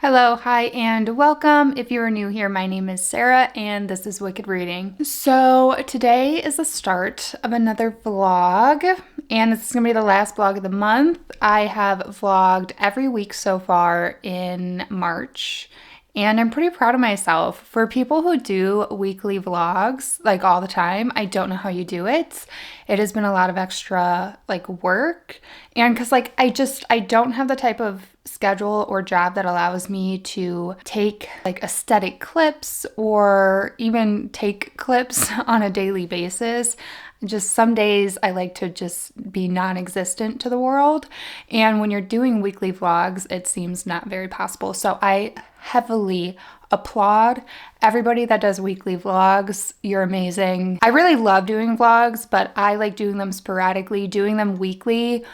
Hello, hi, and welcome. If you are new here, my name is Sarah, and this is Wicked Reading. So today is the start of another vlog, and this is gonna be the last vlog of the month. I have vlogged every week so far in March, and I'm pretty proud of myself. For people who do weekly vlogs, like all the time, I don't know how you do it. It has been a lot of extra work, and because I don't have the type of schedule or job that allows me to take aesthetic clips or even take clips on a daily basis. Just some days I like to just be non-existent to the world, and when you're doing weekly vlogs, it seems not very possible. So I heavily applaud everybody that does weekly vlogs. You're amazing. I really love doing vlogs, but I like doing them sporadically. Doing them weekly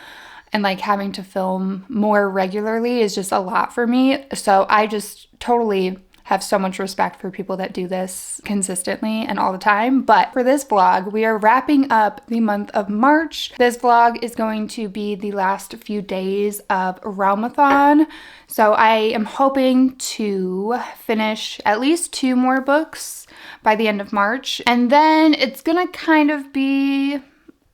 and having to film more regularly is just a lot for me. So I just totally have so much respect for people that do this consistently and all the time. But for this vlog, we are wrapping up the month of March. This vlog is going to be the last few days of realmathon. So I am hoping to finish at least 2 more books by the end of March. And then it's gonna kind of be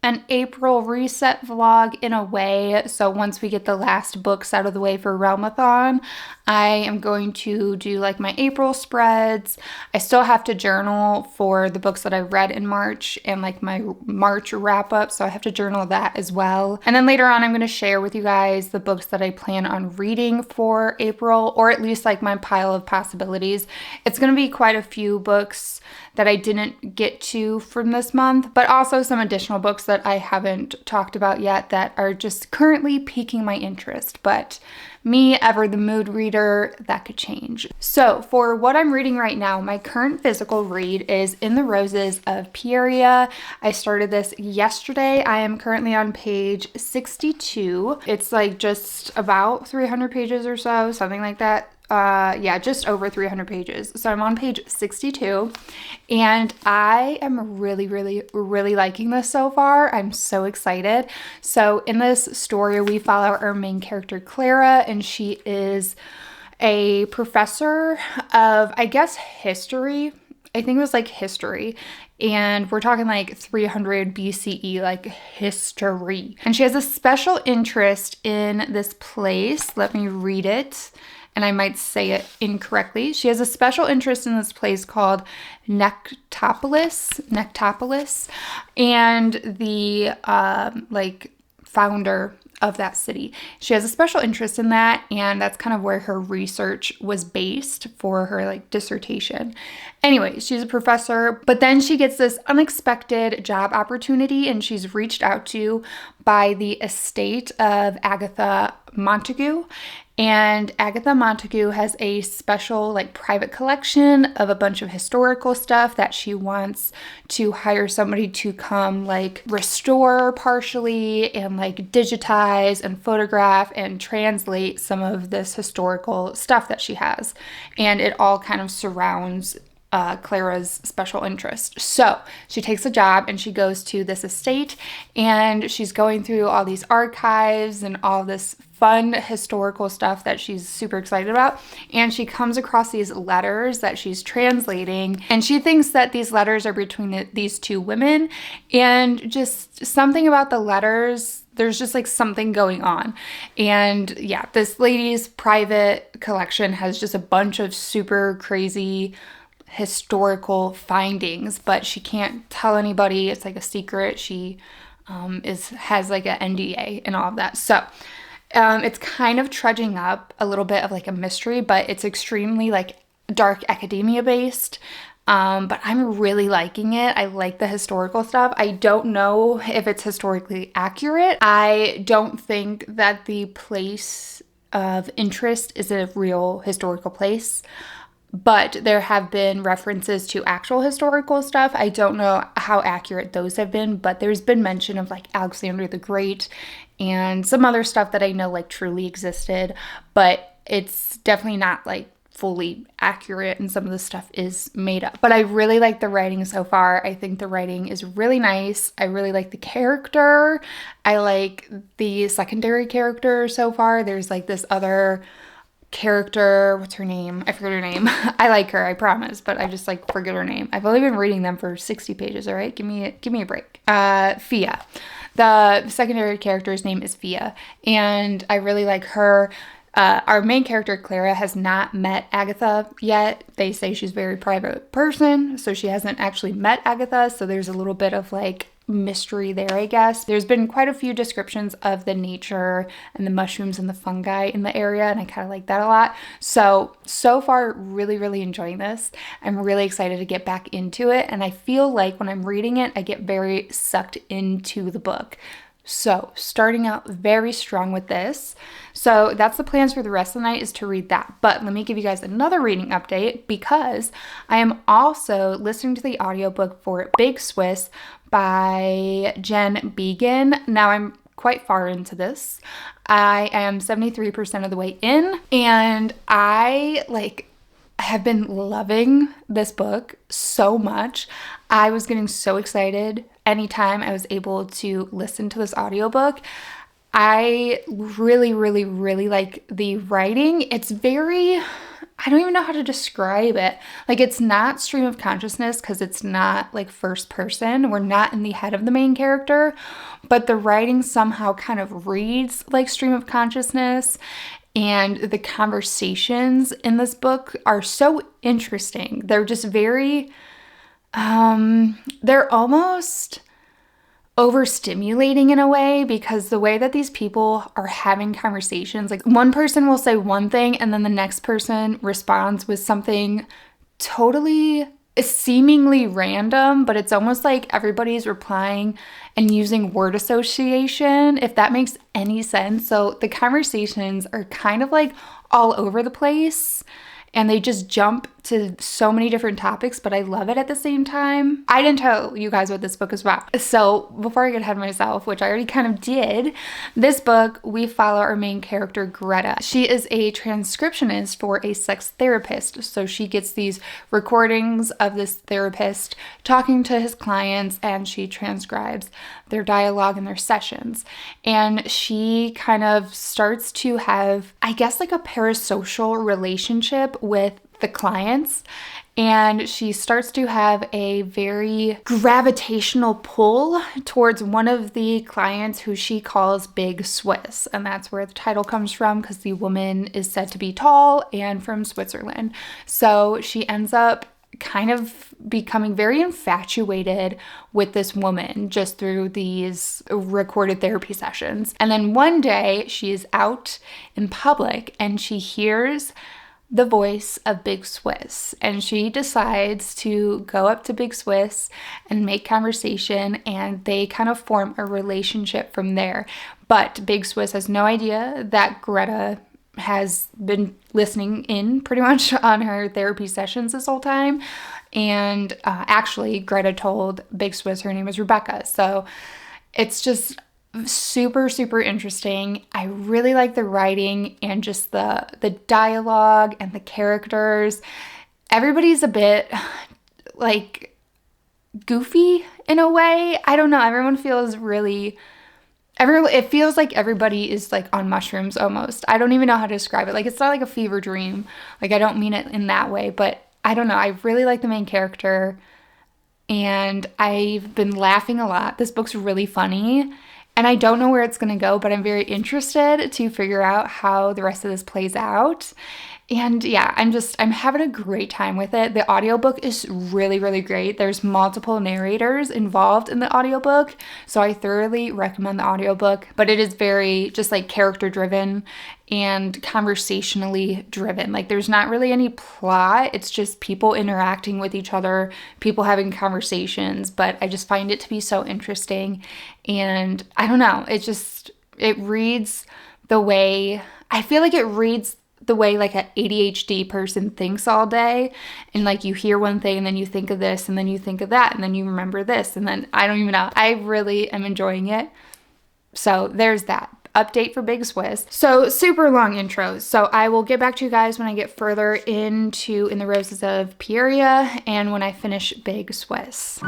an April reset vlog in a way. So once we get the last books out of the way for realmathon, I am going to do my April spreads. I still have to journal for the books that I read in March and my March wrap up, so I have to journal that as well. And then later on I'm going to share with you guys the books that I plan on reading for April, or at least my pile of possibilities. It's going to be quite a few books that I didn't get to from this month, but also some additional books that I haven't talked about yet that are just currently piquing my interest. But me, ever the mood reader, that could change. So for what I'm reading right now, my current physical read is In the Roses of Pieria. I started this yesterday. I am currently on page 62. It's just about 300 pages or so, something like that. Yeah, just over 300 pages. So I'm on page 62 and I am really liking this so far. I'm so excited. So in this story, we follow our main character, Clara, and she is a professor of, I guess, history. I think it was history. And we're talking 300 BCE, history. And she has a special interest in this place. Let me read it, and I might say it incorrectly. She has a special interest in this place called Nectopolis, and the founder of that city. She has a special interest in that, and that's kind of where her research was based for her dissertation. Anyway, she's a professor, but then she gets this unexpected job opportunity, and she's reached out to by the estate of Agatha Montague. And Agatha Montague has a special private collection of a bunch of historical stuff that she wants to hire somebody to come restore partially and digitize and photograph and translate some of this historical stuff that she has. And it all kind of surrounds Clara's special interest. So she takes a job and she goes to this estate, and she's going through all these archives and all this fun historical stuff that she's super excited about. And she comes across these letters that she's translating, and she thinks that these letters are between these 2 women, and just something about the letters, there's just something going on. And yeah, this lady's private collection has just a bunch of super crazy historical findings, but she can't tell anybody. It's a secret. She has an NDA and all of that. So it's kind of trudging up a little bit of a mystery, but it's extremely dark academia based. But I'm really liking it. I like the historical stuff. I don't know if it's historically accurate. I don't think that the place of interest is a real historical place, but there have been references to actual historical stuff. I don't know how accurate those have been, but there's been mention of Alexander the Great and some other stuff that I know truly existed, but it's definitely not fully accurate, and some of the stuff is made up. But I really like the writing so far. I think the writing is really nice. I really like the character. I like the secondary character so far. There's this other character, what's her name? I forget her name. I like her, I promise, but I just like forget her name. I've only been reading them for 60 pages, all right? Give me a break. Fia. The secondary character's name is Fia, and I really like her. Our main character, Clara, has not met Agatha yet. They say she's a very private person, so she hasn't actually met Agatha, so there's a little bit of like mystery there, I guess. There's been quite a few descriptions of the nature and the mushrooms and the fungi in the area, and I kind of like that a lot. So far, really, really enjoying this. I'm really excited to get back into it, and I feel like when I'm reading it, I get very sucked into the book. So starting out very strong with this. So that's the plans for the rest of the night, is to read that. But let me give you guys another reading update, because I am also listening to the audiobook for Big Swiss by Jen Began. Now I'm quite far into this. I am 73% of the way in, and I have been loving this book so much. I was getting so excited anytime I was able to listen to this audiobook. I really, really, really like the writing. It's very, I don't even know how to describe it. Like, it's not stream of consciousness because it's not like first person. We're not in the head of the main character, but the writing somehow kind of reads like stream of consciousness. And the conversations in this book are so interesting. They're just very, they're almost overstimulating in a way, because the way that these people are having conversations, like one person will say one thing and then the next person responds with something totally seemingly random, but it's almost like everybody's replying and using word association, if that makes any sense. So the conversations are kind of like all over the place, and they just jump to so many different topics, but I love it at the same time. I didn't tell you guys what this book is about. So before I get ahead of myself, which I already kind of did, this book, we follow our main character, Greta. She is a transcriptionist for a sex therapist. So she gets these recordings of this therapist talking to his clients, and she transcribes their dialogue and their sessions. And she kind of starts to have, I guess, like a parasocial relationship with the clients, and she starts to have a very gravitational pull towards one of the clients who she calls Big Swiss, and that's where the title comes from, because the woman is said to be tall and from Switzerland. So she ends up kind of becoming very infatuated with this woman just through these recorded therapy sessions. And then one day she is out in public and she hears the voice of Big Swiss, and she decides to go up to Big Swiss and make conversation, and they kind of form a relationship from there. But Big Swiss has no idea that Greta has been listening in pretty much on her therapy sessions this whole time. And actually, Greta told Big Swiss her name is Rebecca. So it's just super, super interesting. I really like the writing and just the dialogue and the characters. Everybody's a bit like goofy in a way. I don't know. Everyone feels really, it feels like everybody is like on mushrooms almost. I don't even know how to describe it. Like, it's not like a fever dream. Like, I don't mean it in that way, but I don't know. I really like the main character, and I've been laughing a lot. This book's really funny. And I don't know where it's going to go, but I'm very interested to figure out how the rest of this plays out. And yeah, I'm having a great time with it. The audiobook is really, really great. There's multiple narrators involved in the audiobook, so I thoroughly recommend the audiobook, but it is very just like character driven and conversationally driven. Like, there's not really any plot. It's just people interacting with each other, people having conversations, but I just find it to be so interesting. And I don't know, it reads the way, I feel like it reads the way like an ADHD person thinks all day, and like you hear one thing and then you think of this and then you think of that and then you remember this, and then I don't even know. I really am enjoying it. So there's that update for Big Swiss. So super long intro. So I will get back to you guys when I get further into In the Roses of Pieria and when I finish Big Swiss.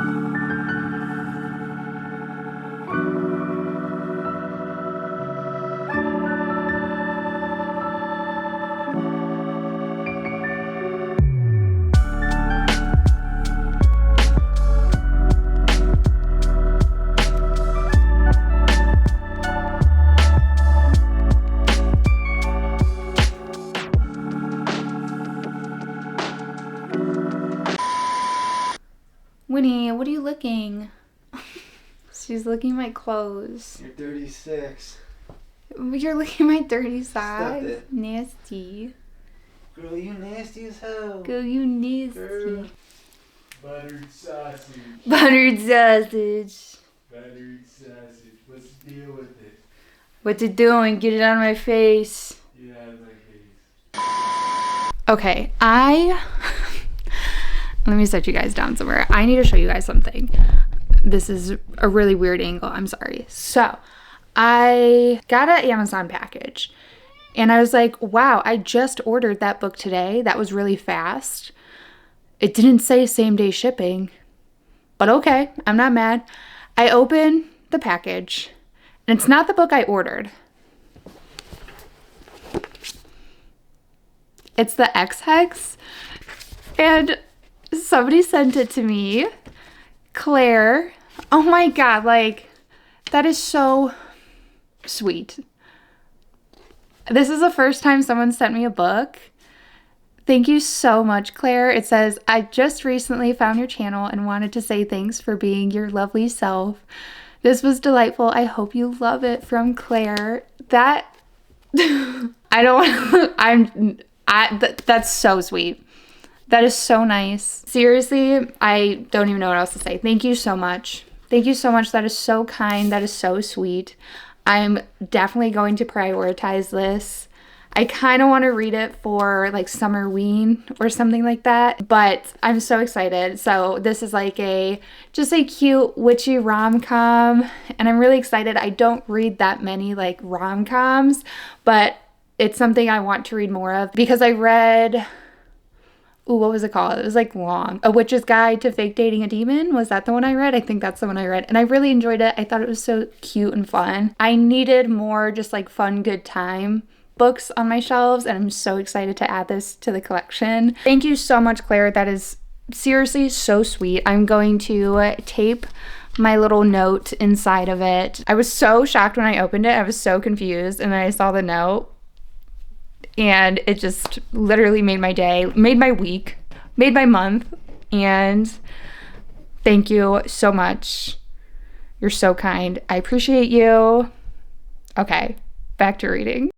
Winnie, what are you looking? She's looking at my clothes. You're 36. You're looking at my dirty socks. Stop it. Nasty. Girl, you nasty as hell. Girl, you nasty. Girl. Buttered sausage. Buttered sausage. Buttered sausage. What's the deal with it? What's it doing? Get it on my face. Get out of my face. Okay, let me set you guys down somewhere. I need to show you guys something. This is a really weird angle. I'm sorry. So, I got an Amazon package. And I was like, wow, I just ordered that book today. That was really fast. It didn't say same day shipping. But okay, I'm not mad. I open the package. And it's not the book I ordered. It's the X-Hex. And somebody sent it to me. Claire. Oh my God, like, that is so sweet. This is the first time someone sent me a book. Thank you so much, Claire. It says, I just recently found your channel and wanted to say thanks for being your lovely self. This was delightful. I hope you love it, from Claire. That, that's so sweet. That is so nice. Seriously, I don't even know what else to say. Thank you so much. Thank you so much. That is so kind. That is so sweet. I'm definitely going to prioritize this. I kind of want to read it for like Summerween or something like that, but I'm so excited. So this is like just a cute witchy rom-com, and I'm really excited. I don't read that many like rom-coms, but it's something I want to read more of because I read, ooh, what was it called? It was like long. A Witch's Guide to Fake Dating a Demon. Was that the one I read? I think that's the one I read. And I really enjoyed it. I thought it was so cute and fun. I needed more just like fun, good time books on my shelves, and I'm so excited to add this to the collection. Thank you so much, Claire. That is seriously so sweet. I'm going to tape my little note inside of it. I was so shocked when I opened it. I was so confused, and then I saw the note. And it just literally made my day, made my week, made my month. And thank you so much. You're so kind. I appreciate you. Okay, back to reading.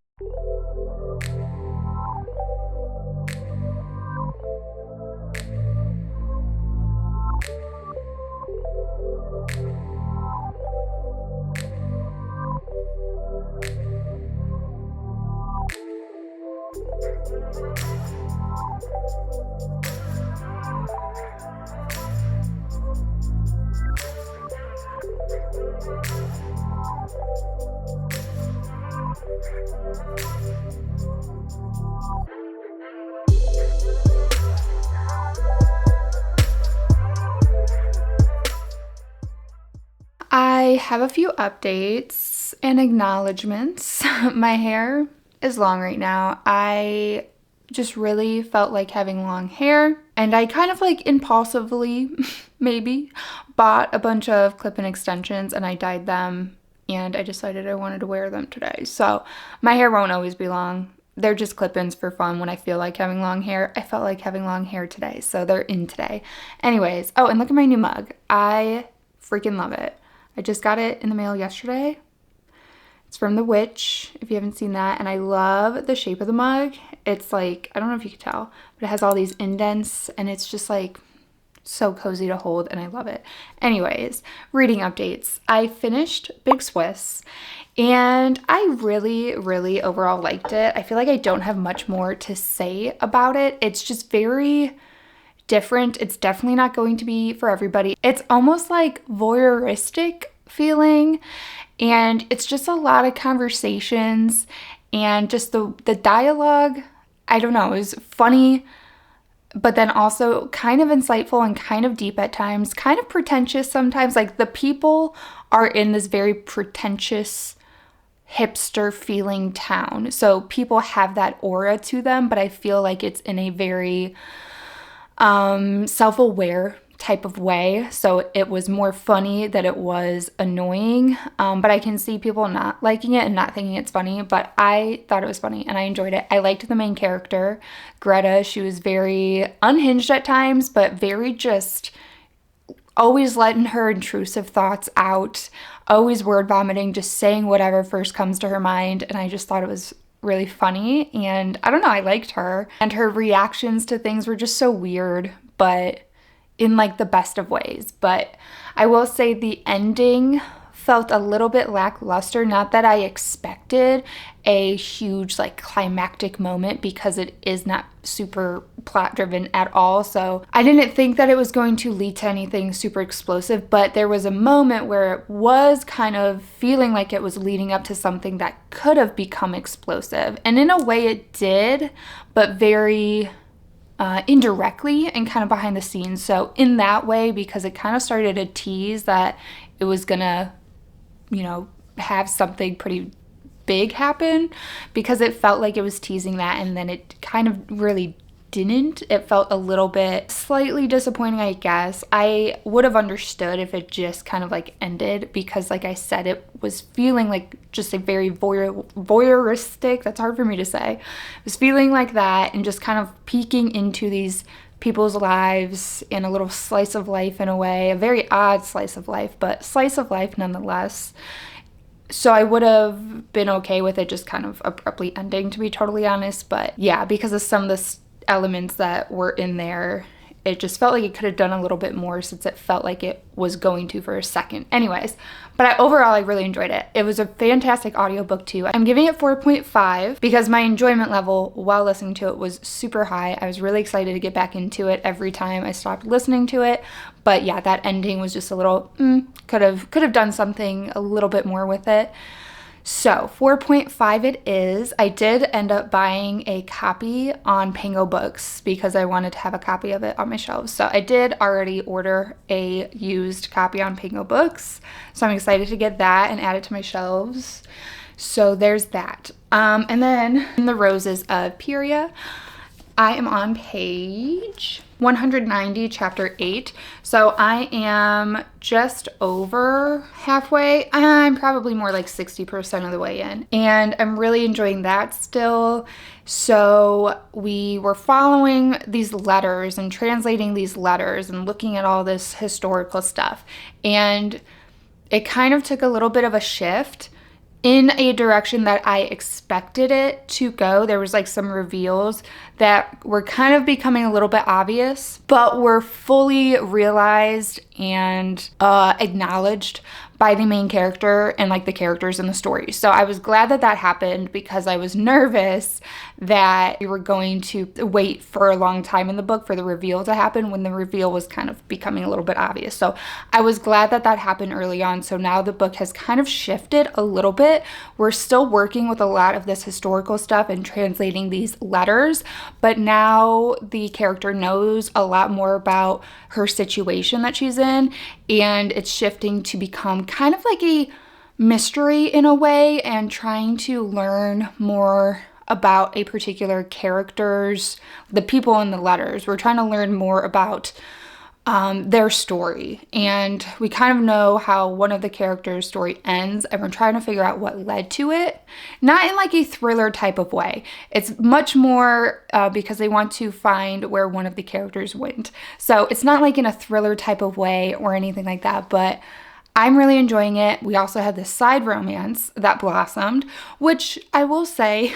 I have a few updates and acknowledgements. My hair is long right now. I just really felt like having long hair, and I kind of like impulsively maybe bought a bunch of clip-in extensions, and I dyed them, and I decided I wanted to wear them today. So my hair won't always be long. They're just clip-ins for fun when I feel like having long hair. I felt like having long hair today, so they're in today. Anyways, oh, and look at my new mug. I freaking love it. I just got it in the mail yesterday. It's from The Witch, if you haven't seen that, and I love the shape of the mug. It's like, I don't know if you can tell, but it has all these indents, and it's just like so cozy to hold, and I love it. Anyways, reading updates. I finished Big Swiss, and I really, really overall liked it. I feel like I don't have much more to say about it. It's just very different. It's definitely not going to be for everybody. It's almost like voyeuristic feeling, and it's just a lot of conversations, and just the dialogue, I don't know, it was funny, but then also kind of insightful and kind of deep at times, kind of pretentious sometimes. Like the people are in this very pretentious, hipster feeling town. So people have that aura to them, but I feel like it's in a very self-aware type of way. So it was more funny than it was annoying. But I can see people not liking it and not thinking it's funny, but I thought it was funny and I enjoyed it. I liked the main character, Greta. She was very unhinged at times, but very just always letting her intrusive thoughts out, always word vomiting, just saying whatever first comes to her mind. And I just thought it was really funny. And I don't know, I liked her. And her reactions to things were just so weird, but in like the best of ways. But I will say the ending felt a little bit lackluster. Not that I expected a huge like climactic moment, because it is not super plot driven at all. So I didn't think that it was going to lead to anything super explosive, but there was a moment where it was kind of feeling like it was leading up to something that could have become explosive. And in a way it did, but very indirectly and kind of behind the scenes. So in that way, because it kind of started to tease that it was gonna, you know, have something pretty big happen, because it felt like it was teasing that, and then it kind of really didn't. It felt a little bit slightly disappointing, I guess. I would have understood if it just kind of like ended, because like I said, it was feeling like just a very voyeuristic, that's hard for me to say. It was feeling like that, and just kind of peeking into these people's lives in a little slice of life in a way, a very odd slice of life, but slice of life nonetheless. So I would have been okay with it just kind of abruptly ending, to be totally honest. But yeah, because of some of the elements that were in there, it just felt like it could have done a little bit more, since it felt like it was going to for a second. Anyways, but overall, I really enjoyed it. It was a fantastic audiobook too. I'm giving it 4.5 because my enjoyment level while listening to it was super high. I was really excited to get back into it every time I stopped listening to it. But yeah, that ending was just a little, could have done something a little bit more with it. So 4.5 it is. I did end up buying a copy on Pango Books because I wanted to have a copy of it on my shelves. So I did already order a used copy on Pango Books. So I'm excited to get that and add it to my shelves. So there's that. And then in the Roses of Pyria, I am on page 190, chapter 8. So I am just over halfway. I'm probably more like 60% of the way in. And I'm really enjoying that still. So we were following these letters and translating these letters and looking at all this historical stuff. And it kind of took a little bit of a shift in a direction that I expected it to go. There was like some reveals that were kind of becoming a little bit obvious, but were fully realized and acknowledged by the main character and like the characters in the story. So I was glad that that happened, because I was nervous that we were going to wait for a long time in the book for the reveal to happen, when the reveal was kind of becoming a little bit obvious. So I was glad that that happened early on. So now the book has kind of shifted a little bit. We're still working with a lot of this historical stuff and translating these letters, but now the character knows a lot more about her situation that she's in, and it's shifting to become kind of like a mystery in a way, and trying to learn more about a particular character's, the people in the letters. We're trying to learn more about their story, and we kind of know how one of the characters' story ends, and we're trying to figure out what led to it. Not in like a thriller type of way. It's much more because they want to find where one of the characters went. So it's not like in a thriller type of way or anything like that, but I'm really enjoying it. We also had this side romance that blossomed, which I will say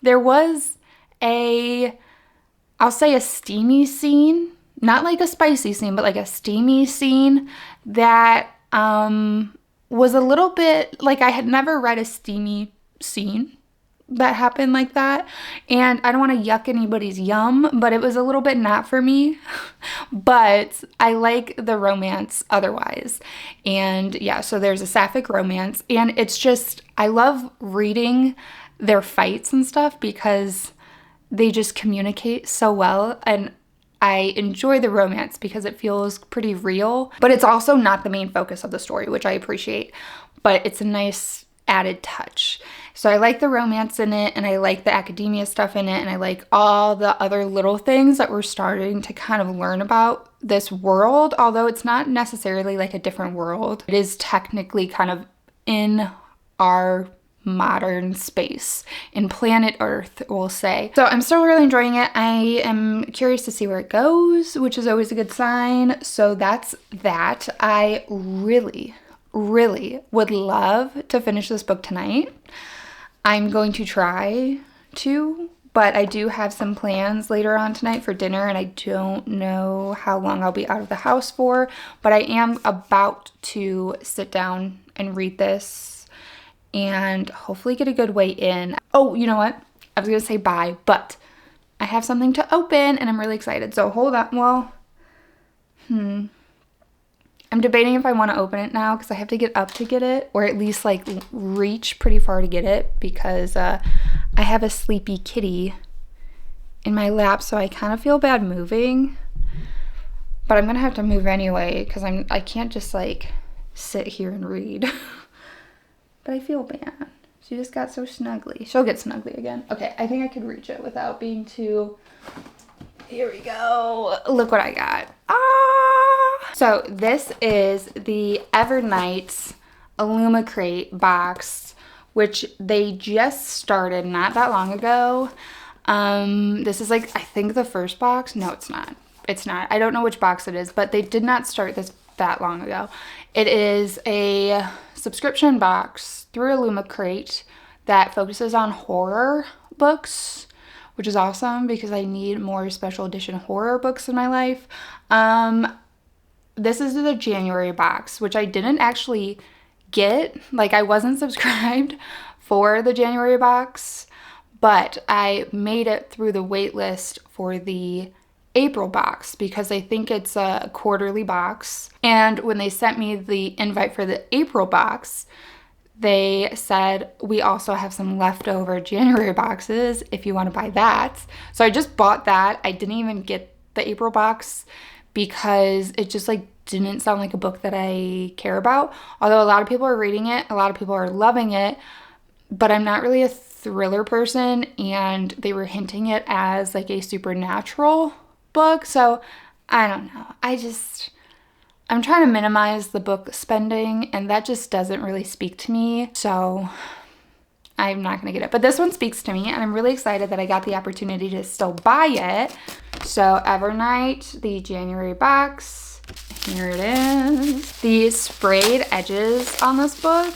there was I'll say a steamy scene. Not like a spicy scene, but like a steamy scene that was a little bit like, I had never read a steamy scene that happened like that. And I don't want to yuck anybody's yum, but it was a little bit not for me. But I like the romance otherwise. And yeah, so there's a sapphic romance. And it's just, I love reading their fights and stuff because they just communicate so well. And I enjoy the romance because it feels pretty real, but it's also not the main focus of the story, which I appreciate, but it's a nice added touch. So I like the romance in it, and I like the academia stuff in it, and I like all the other little things that we're starting to kind of learn about this world, although it's not necessarily like a different world. It is technically kind of in our modern space in planet Earth, we'll say. So I'm still really enjoying it. I am curious to see where it goes, which is always a good sign. So that's that. I really would love to finish this book tonight. I'm going to try to, but I do have some plans later on tonight for dinner, and I don't know how long I'll be out of the house for, but I am about to sit down and read this and hopefully get a good way in. Oh, you know what? I was gonna say bye, but I have something to open and I'm really excited. So hold on. Well, I'm debating if I want to open it now because I have to get up to get it, or at least like reach pretty far to get it, because I have a sleepy kitty in my lap, so I kind of feel bad moving. But I'm gonna have to move anyway because I can't just like sit here and read. But I feel bad. She just got so snuggly. She'll get snuggly again. Okay, I think I could reach it without being too... Here we go. Look what I got. Ah! So this is the Evernight Illumicrate box, which they just started not that long ago. This is like, I think the first box. No, it's not. It's not. I don't know which box it is, but they did not start this that long ago. It is a subscription box through Illumicrate that focuses on horror books, which is awesome because I need more special edition horror books in my life. This is the January box, which I didn't actually get. Like, I wasn't subscribed for the January box, but I made it through the wait list for the April box because I think it's a quarterly box. And when they sent me the invite for the April box, they said, we also have some leftover January boxes if you want to buy that. So I just bought that. I didn't even get the April box because it just like didn't sound like a book that I care about. Although a lot of people are reading it, a lot of people are loving it, but I'm not really a thriller person, and they were hinting it as like a supernatural book. So I don't know. I'm trying to minimize the book spending, and that just doesn't really speak to me. So I'm not going to get it. But this one speaks to me, and I'm really excited that I got the opportunity to still buy it. So Evernight, the January box. Here it is. The sprayed edges on this book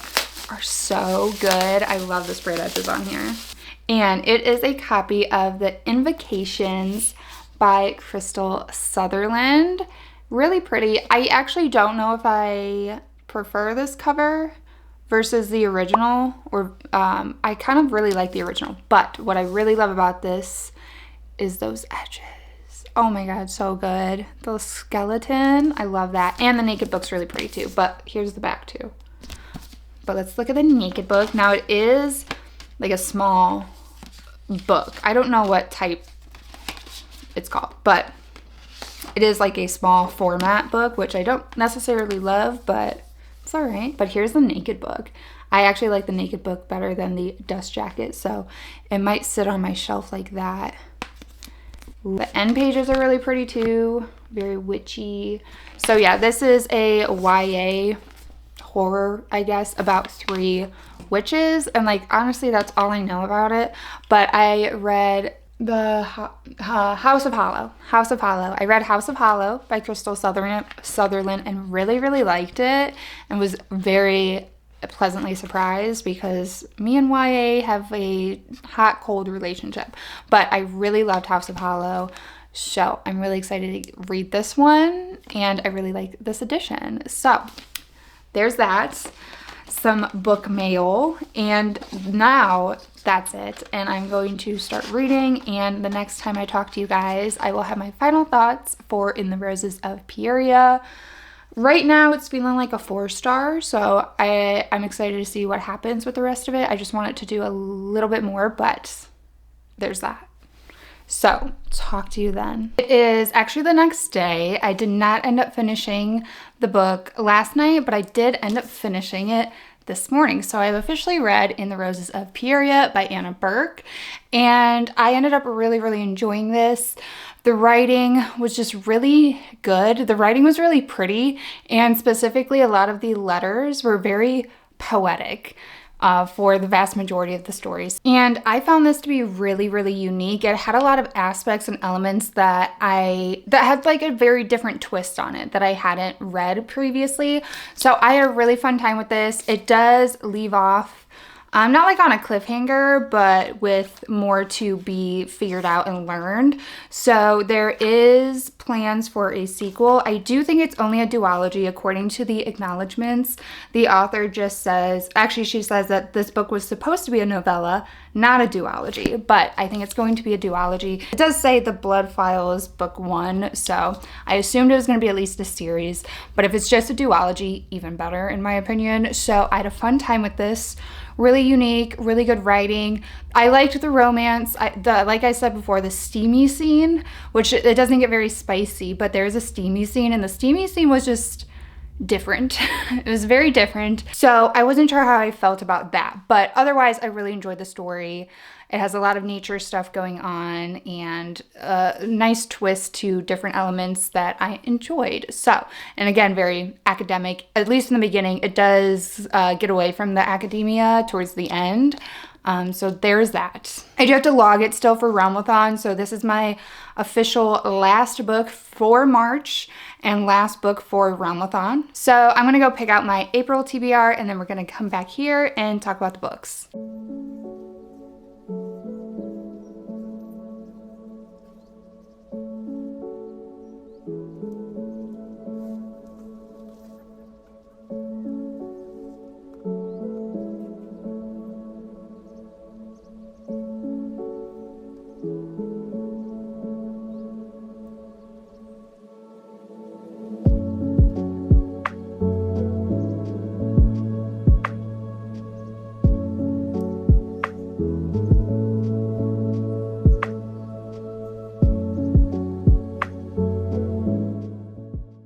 are so good. I love the sprayed edges on here. And it is a copy of The Invocations by Crystal Sutherland. Really pretty. I actually don't know if I prefer this cover versus the original, or I kind of really like the original, but what I really love about this is those edges. Oh my god, so good. The skeleton, I love that. And the naked book's really pretty too, but here's the back too. But let's look at the naked book. Now it is like a small book. I don't know what type it's called, but it is like a small format book, which I don't necessarily love, but it's all right. But here's the naked book. I actually like the naked book better than the dust jacket, so it might sit on my shelf like that. The end pages are really pretty too, very witchy. So yeah, this is a YA horror, I guess, about 3 witches, and like honestly that's all I know about it. But I read the House of Hollow. I read House of Hollow by Crystal Sutherland and really liked it, and was very pleasantly surprised because me and YA have a hot cold relationship. But I really loved House of Hollow, so I'm really excited to read this one, and I really like this edition. So there's that. Some book mail, and now that's it, and I'm going to start reading, and the next time I talk to you guys I will have my final thoughts for In the Roses of Pieria. Right now it's feeling like a 4-star, so I'm excited to see what happens with the rest of it. I just want it to do a little bit more, but there's that. So talk to you then. It is actually the next day. I did not end up finishing the book last night, but I did end up finishing it this morning. So I've officially read In the Roses of Pieria by Anna Burke, and I ended up really enjoying this. The writing was just really good. The writing was really pretty, and specifically a lot of the letters were very poetic. for the vast majority of the stories. And I found this to be really, really unique. It had a lot of aspects and elements that had like a very different twist on it that I hadn't read previously. So I had a really fun time with this. It does leave off not like on a cliffhanger, but with more to be figured out and learned. So there is plans for a sequel. I do think it's only a duology according to the acknowledgments. The author just says, actually she says that this book was supposed to be a novella, not a duology, but I think it's going to be a duology. It does say The Blood Files Book 1, so I assumed it was going to be at least a series, but if it's just a duology, even better in my opinion. So I had a fun time with this. Really unique, really good writing. I liked the romance. Like I said before, the steamy scene, which it doesn't get very spicy, but there's a steamy scene, and the steamy scene was just different. It was very different. So I wasn't sure how I felt about that, but otherwise I really enjoyed the story. It has a lot of nature stuff going on and a nice twist to different elements that I enjoyed. So, and again, very academic, at least in the beginning. It does get away from the academia towards the end. So there's that. I do have to log it still for realmathon. So this is my official last book for March and last book for realmathon. So I'm gonna go pick out my April TBR and then we're gonna come back here and talk about the books.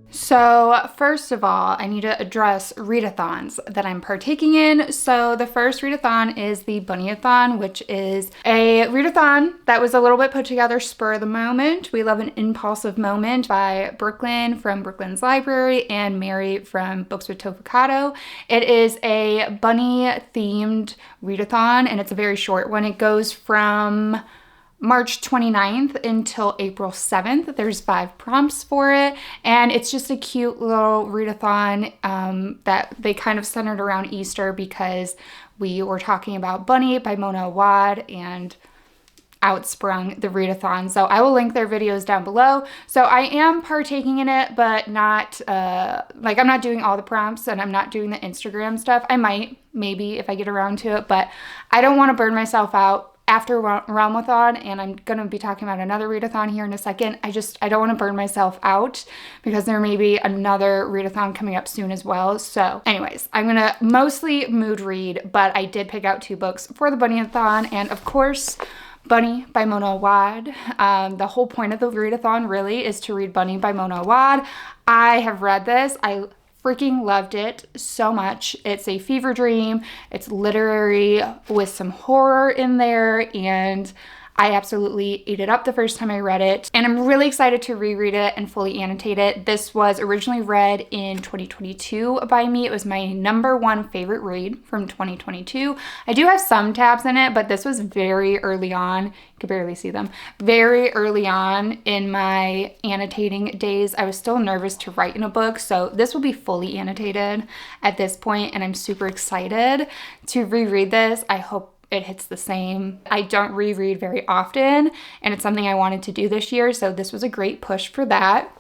So first of all, I need to address readathons that I'm partaking in. So the first readathon is the bunny-a-thon, which is a readathon that was a little bit put together spur of the moment. We Love an Impulsive Moment by Brooklyn from Brooklyn's Library and Mary from Books with Tofocado. It is a bunny-themed readathon, and it's a very short one. It goes from March 29th until April 7th. There's 5 prompts for it, and it's just a cute little readathon that they kind of centered around Easter because we were talking about Bunny by Mona Awad and outsprung the readathon. So I will link their videos down below. So I am partaking in it, but not like I'm not doing all the prompts and I'm not doing the Instagram stuff. I might, maybe if I get around to it, but I don't want to burn myself out after realmathon, and I'm going to be talking about another readathon here in a second. I don't want to burn myself out because there may be another readathon coming up soon as well. So anyways, I'm going to mostly mood read, but I did pick out 2 books for the bunny-a-thon, and of course, Bunny by Mona Awad. The whole point of the readathon really is to read Bunny by Mona Awad. I have read this. I freaking loved it so much. It's a fever dream. It's literary with some horror in there, and I absolutely ate it up the first time I read it, and I'm really excited to reread it and fully annotate it. This was originally read in 2022 by me. It was my #1 favorite read from 2022. I do have some tabs in it, but this was very early on. You could barely see them. Very early on in my annotating days. I was still nervous to write in a book, so this will be fully annotated at this point, and I'm super excited to reread this. I hope it hits the same. I don't reread very often, and it's something I wanted to do this year, so this was a great push for that.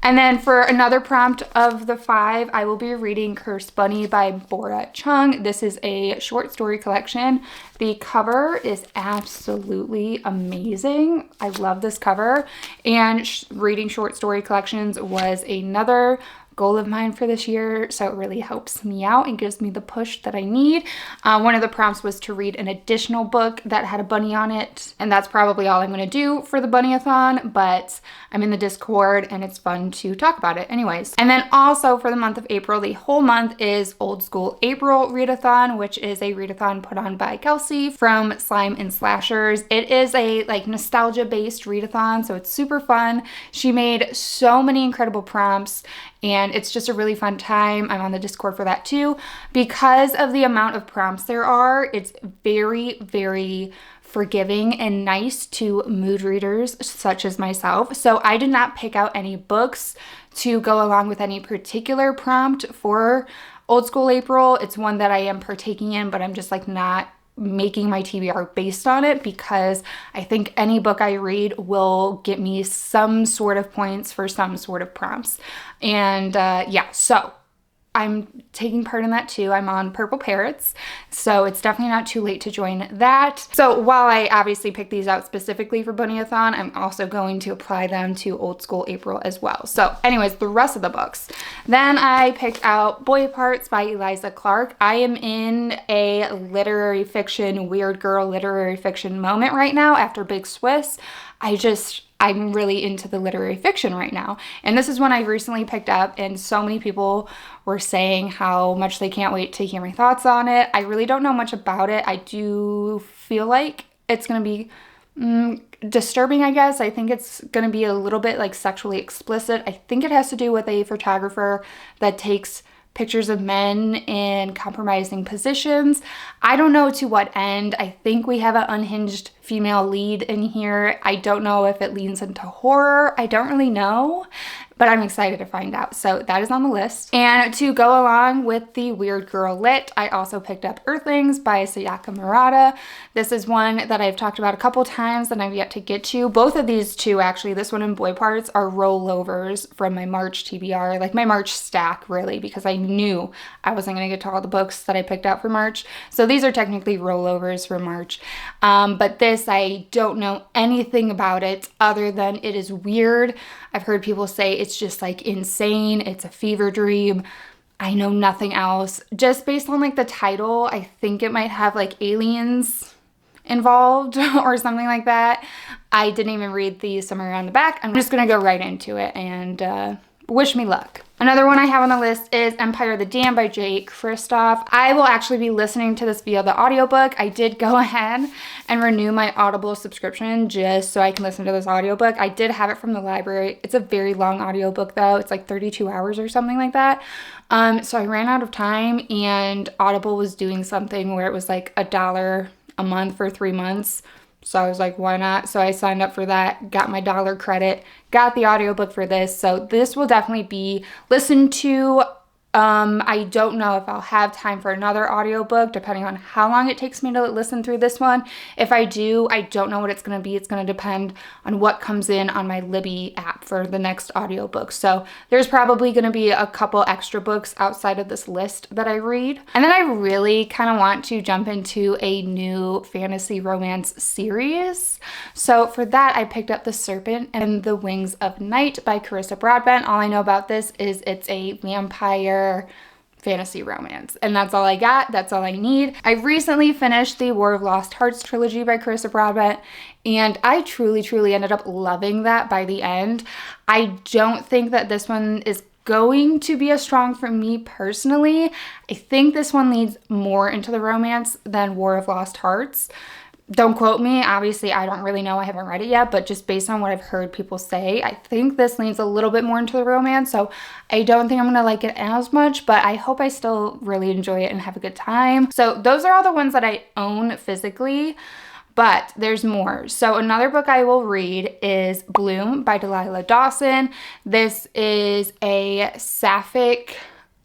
And then for another prompt of the 5, I will be reading Cursed Bunny by Bora Chung. This is a short story collection. The cover is absolutely amazing. I love this cover, and reading short story collections was another goal of mine for this year, so it really helps me out and gives me the push that I need. One of the prompts was to read an additional book that had a bunny on it, and that's probably all I'm going to do for the bunny-a-thon, but I'm in the Discord and it's fun to talk about it anyways. And then also for the month of April, the whole month is Old School April Readathon, which is a readathon put on by Kelsey from Slime and Slashers. It is a like nostalgia based readathon, so it's super fun. She made so many incredible prompts, and it's just a really fun time. I'm on the Discord for that too. Because of the amount of prompts there are, it's very, very forgiving and nice to mood readers such as myself. So I did not pick out any books to go along with any particular prompt for Old School April. It's one that I am partaking in, but I'm just like not making my TBR based on it, because I think any book I read will get me some sort of points for some sort of prompts. And yeah, so I'm taking part in that too. I'm on Purple Parrots, so it's definitely not too late to join that. So while I obviously picked these out specifically for bunny-a-thon, I'm also going to apply them to Old School April as well. So anyways, the rest of the books. Then I picked out Boy Parts by Eliza Clark. I am in a literary fiction, weird girl literary fiction moment right now after Big Swiss. I'm really into the literary fiction right now. And this is one I recently picked up, and so many people were saying how much they can't wait to hear my thoughts on it. I really don't know much about it. I do feel like it's going to be disturbing, I guess. I think it's going to be a little bit like sexually explicit. I think it has to do with a photographer that takes pictures of men in compromising positions. I don't know to what end. I think we have an unhinged female lead in here. I don't know if it leans into horror. I don't really know, but I'm excited to find out. So that is on the list. And to go along with the weird girl lit, I also picked up Earthlings by Sayaka Murata. This is one that I've talked about a couple times that I've yet to get to. Both of these two, actually, this one and Boy Parts, are rollovers from my March TBR, like my March stack, really, because I knew I wasn't going to get to all the books that I picked out for March. So these are technically rollovers for March. But this, I don't know anything about it other than it is weird. I've heard people say it's just like insane. It's a fever dream. I know nothing else. Just based on like the title, I think it might have like aliens involved or something like that. I didn't even read the summary on the back. I'm just gonna go right into it and wish me luck. Another one I have on the list is Empire of the Dam by Jay Kristoff. I will actually be listening to this via the audiobook. I did go ahead and renew my Audible subscription just so I can listen to this audiobook. I did have it from the library. It's a very long audiobook though. It's like 32 hours or something like that. So I ran out of time, and Audible was doing something where it was like $1 a month for 3 months. So I was like, why not? So I signed up for that, got my dollar credit, got the audiobook for this. So this will definitely be listened to. I don't know if I'll have time for another audiobook, depending on how long it takes me to listen through this one. If I do, I don't know what it's going to be. It's going to depend on what comes in on my Libby app for the next audiobook. So there's probably going to be a couple extra books outside of this list that I read. And then I really kind of want to jump into a new fantasy romance series. So for that, I picked up The Serpent and the Wings of Night by Carissa Broadbent. All I know about this is it's a vampire fantasy romance, and that's all I got. That's all I need. I recently finished the War of Lost Hearts trilogy by Carissa Broadbent, and I truly ended up loving that by the end. I don't think that this one is going to be as strong for me personally. I think this one leads more into the romance than War of Lost Hearts. Don't quote me. Obviously, I don't really know. I haven't read it yet, but just based on what I've heard people say, I think this leans a little bit more into the romance. So I don't think I'm going to like it as much, but I hope I still really enjoy it and have a good time. So those are all the ones that I own physically, but there's more. So another book I will read is Bloom by Delilah Dawson. This is a sapphic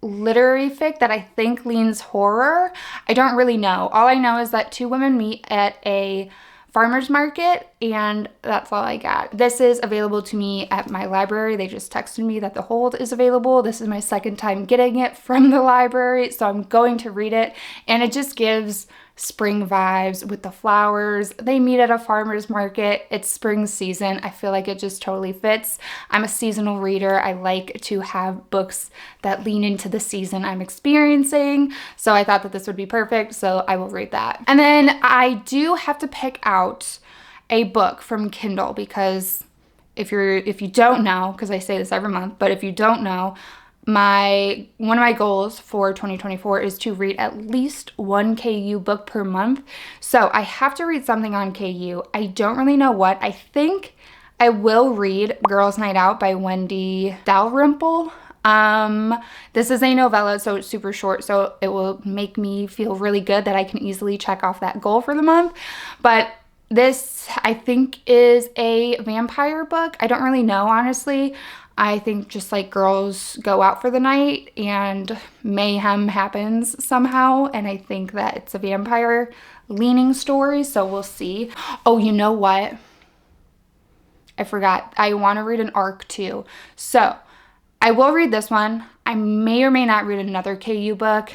literary fic that I think leans horror. I don't really know. All I know is that two women meet at a farmer's market, and that's all I got. This is available to me at my library. They just texted me that the hold is available. This is my second time getting it from the library, so I'm going to read it, and it just gives spring vibes with the flowers. They meet at a farmer's market. It's spring season. I feel like it just totally fits. I'm a seasonal reader. I like to have books that lean into the season I'm experiencing. So I thought that this would be perfect. So I will read that. And then I do have to pick out a book from Kindle, because if you don't know, because I say this every month, but if you don't know, one of my goals for 2024 is to read at least one KU book per month. So I have to read something on KU. I don't really know what. I think I will read Girls Night Out by Wendy Dalrymple. This is a novella, so it's super short, so it will make me feel really good that I can easily check off that goal for the month. But this, I think, is a vampire book. I don't really know, honestly. I think just like girls go out for the night and mayhem happens somehow, and I think that it's a vampire leaning story, so we'll see. Oh, you know what? I forgot. I want to read an arc too. So I will read this one. I may or may not read another KU book.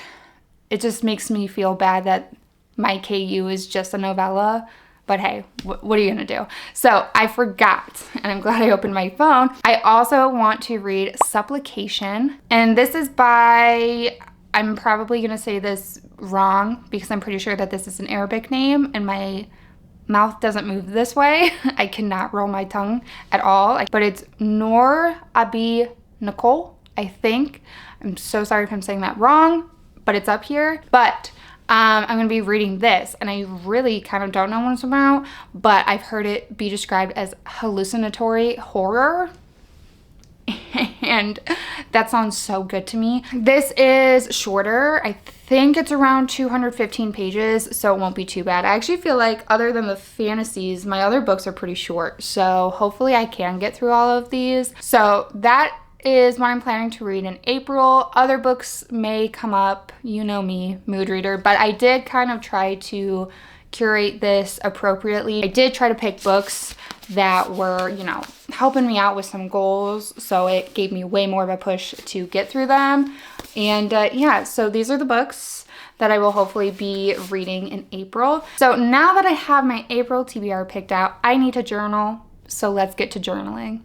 It just makes me feel bad that my KU is just a novella. But hey, what are you gonna do? So I forgot, and I'm glad I opened my phone. I also want to read Supplication. And this is by, I'm probably gonna say this wrong because I'm pretty sure that this is an Arabic name and my mouth doesn't move this way. I cannot roll my tongue at all. But it's Noor Abi Nicole, I think. I'm so sorry if I'm saying that wrong, but it's up here. But I'm going to be reading this, and I really kind of don't know what it's about, but I've heard it be described as hallucinatory horror, and that sounds so good to me. This is shorter. I think it's around 215 pages, so it won't be too bad. I actually feel like other than the fantasies, my other books are pretty short, so hopefully I can get through all of these. So that is what I'm planning to read in April. Other books may come up, you know me, mood reader, but I did kind of try to curate this appropriately. I did try to pick books that were, you know, helping me out with some goals, so it gave me way more of a push to get through them. And yeah, so these are the books that I will hopefully be reading in April. So now that I have my April TBR picked out, I need to journal, so let's get to journaling.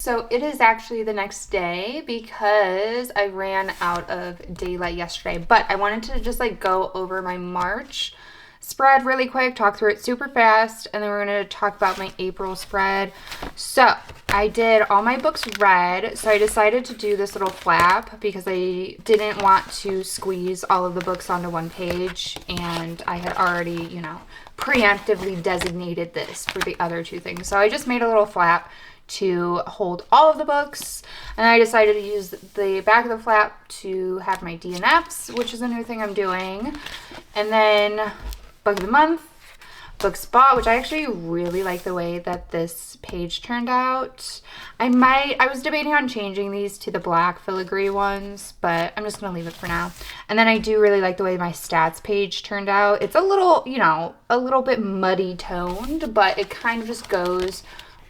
So it is actually the next day because I ran out of daylight yesterday, but I wanted to just like go over my March spread really quick, talk through it super fast, and then we're going to talk about my April spread. So I did all my books read, so I decided to do this little flap because I didn't want to squeeze all of the books onto one page, and I had already, you know, preemptively designated this for the other two things. So I just made a little flap to hold all of the books, and I decided to use the back of the flap to have my DNFs, which is a new thing I'm doing. And then book of the month, books bought, which I actually really like the way that this page turned out. I was debating on changing these to the black filigree ones, but I'm just gonna leave it for now. And then I do really like the way my stats page turned out. It's a little, you know, a little bit muddy toned, but it kind of just goes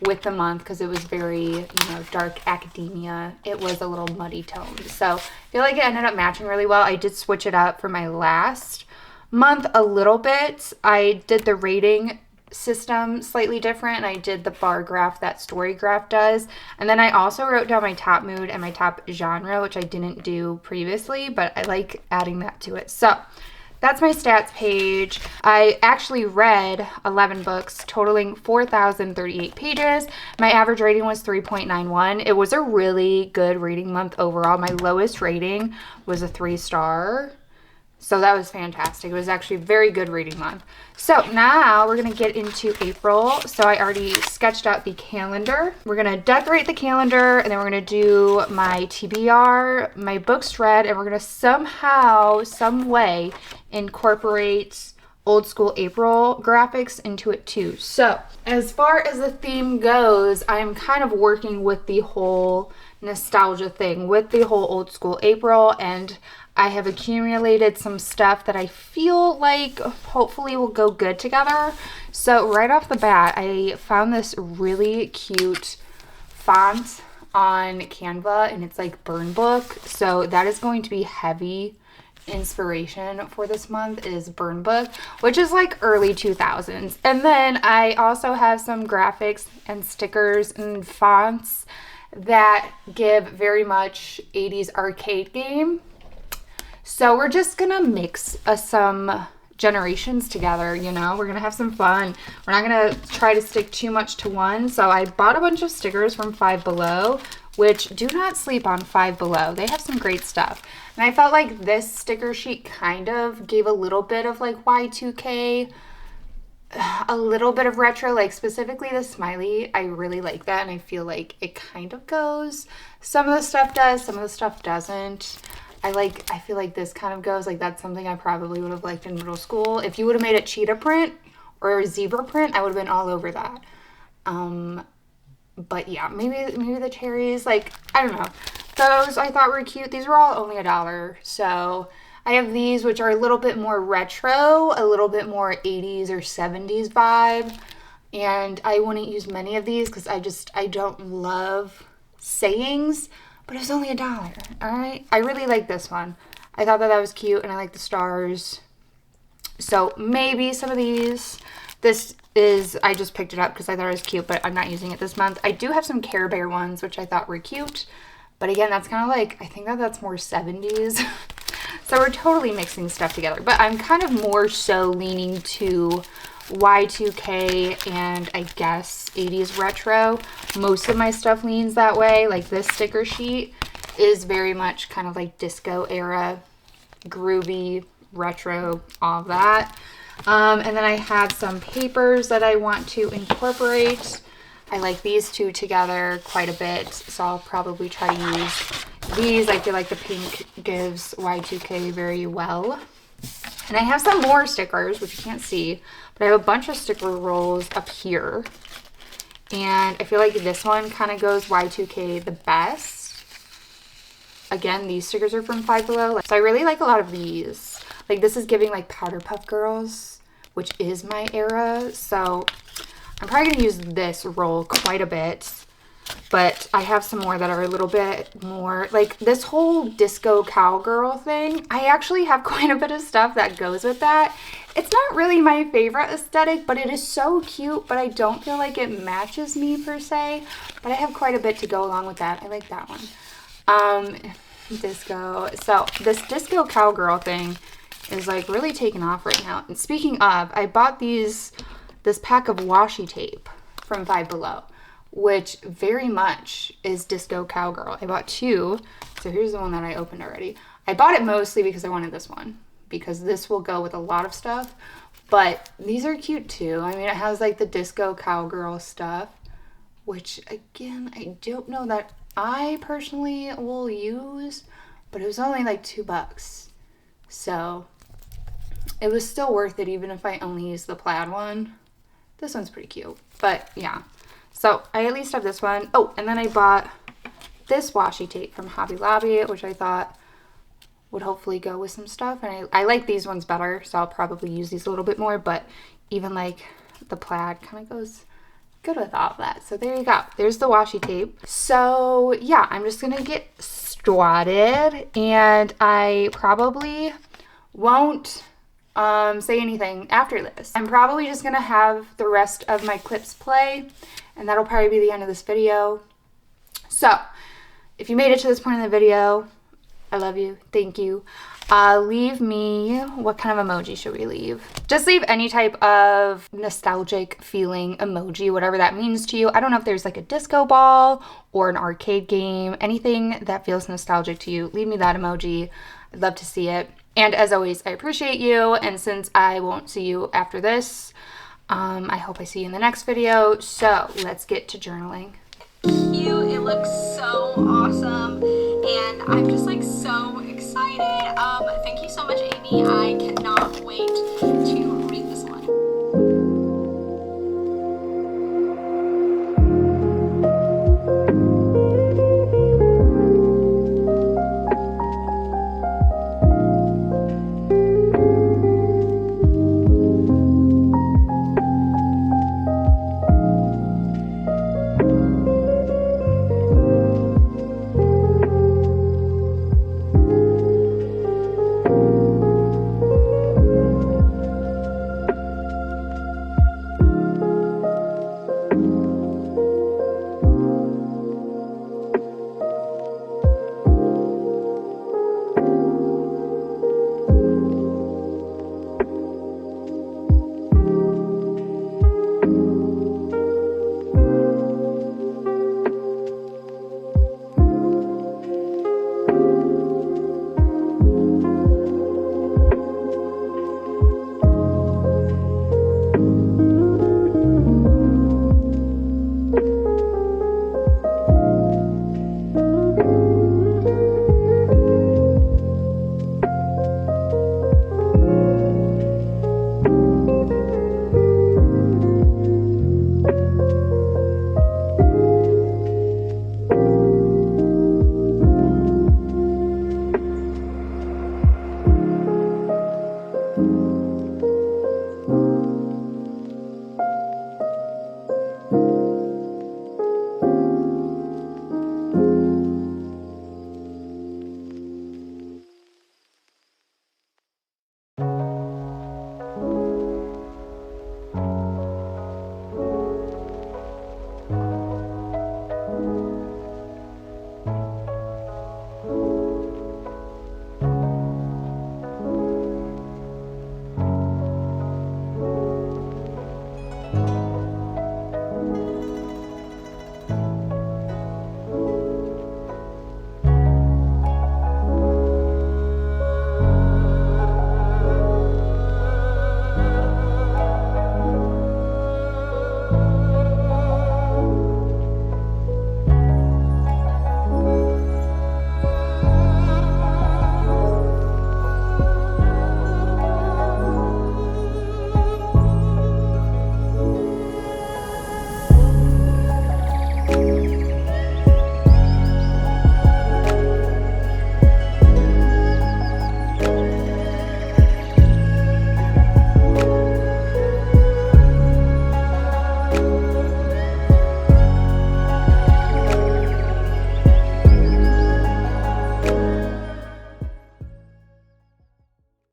with the month because it was very, you know, dark academia. It was a little muddy toned. So I feel like it ended up matching really well. I did switch it up for my last month a little bit. I did the rating system slightly different, and I did the bar graph that story graph does. And then I also wrote down my top mood and my top genre, which I didn't do previously, but I like adding that to it. So that's my stats page. I actually read 11 books, totaling 4,038 pages. My average rating was 3.91. It was a really good reading month overall. My lowest rating was a 3-star. So that was fantastic. It was actually a very good reading month. So now we're going to get into April. So I already sketched out the calendar. We're going to decorate the calendar, and then we're going to do my TBR, my books read, and we're going to somehow, some way incorporate old school April graphics into it too. So as far as the theme goes, I'm kind of working with the whole nostalgia thing, with the whole old school April, and I have accumulated some stuff that I feel like hopefully will go good together. So right off the bat, I found this really cute font on Canva, and it's like burn book. So that is going to be heavy inspiration for this month, is burn book, which is like early 2000s. And then I also have some graphics and stickers and fonts that give very much 80s arcade game. So we're just gonna mix some generations together, you know, we're gonna have some fun. We're not gonna try to stick too much to one. So I bought a bunch of stickers from Five Below, which do not sleep on Five Below. They have some great stuff. And I felt like this sticker sheet kind of gave a little bit of like Y2K, a little bit of retro, like specifically the smiley. I really like that, and I feel like it kind of goes. Some of the stuff does, some of the stuff doesn't. I feel like this kind of goes, like that's something I probably would have liked in middle school. If you would have made it cheetah print or zebra print, I would have been all over that. But yeah, maybe the cherries, like, I don't know. Those I thought were cute. These were all only $1. So I have these, which are a little bit more retro, a little bit more 80s or 70s vibe. And I wouldn't use many of these because I don't love sayings. But it was only $1, all right? I really like this one. I thought that was cute, and I like the stars. So maybe some of these. This is, I just picked it up because I thought it was cute, but I'm not using it this month. I do have some Care Bear ones, which I thought were cute. But again, that's kind of like, I think that's more 70s. So we're totally mixing stuff together. But I'm kind of more so leaning to Y2K and I guess 80s retro. Most of my stuff leans that way. Like this sticker sheet is very much kind of like disco era, groovy, retro, all of that. And then I have some papers that I want to incorporate. I like these two together quite a bit, so I'll probably try to use these. I feel like the pink gives Y2K very well. And I have some more stickers, which you can't see, but I have a bunch of sticker rolls up here. And I feel like this one kind of goes Y2K the best. Again, these stickers are from Five Below. So I really like a lot of these. Like this is giving like Powder Puff Girls, which is my era. So I'm probably gonna use this roll quite a bit. But I have some more that are a little bit more, like this whole disco cowgirl thing. I actually have quite a bit of stuff that goes with that. It's not really my favorite aesthetic, but it is so cute, but I don't feel like it matches me per se. But I have quite a bit to go along with that. I like that one. Disco. So this disco cowgirl thing is like really taking off right now. And speaking of, I bought this pack of washi tape from Five Below, which very much is Disco Cowgirl. I bought two. So here's the one that I opened already. I bought it mostly because I wanted this one, because this will go with a lot of stuff. But these are cute too. I mean, it has like the Disco Cowgirl stuff, which again, I don't know that I personally will use, but it was only like $2. So it was still worth it even if I only used the plaid one. This one's pretty cute, but yeah. So I at least have this one. Oh, and then I bought this washi tape from Hobby Lobby, which I thought would hopefully go with some stuff. And I like these ones better, so I'll probably use these a little bit more, but even like the plaid kind of goes good with all of that. So there you go. There's the washi tape. So yeah, I'm just gonna get started, and I probably won't say anything after this. I'm probably just gonna have the rest of my clips play, and that'll probably be the end of this video. So if you made it to this point in the video, I love you. Thank you. Leave me, what kind of emoji should we leave? Just leave any type of nostalgic feeling emoji, whatever that means to you. I don't know if there's like a disco ball or an arcade game, anything that feels nostalgic to you. Leave me that emoji. I'd love to see it. And as always, I appreciate you. And since I won't see you after this, I hope I see you in the next video. So let's get to journaling. Cute. It looks so awesome. And I'm just like so excited. Thank you so much, Amy. I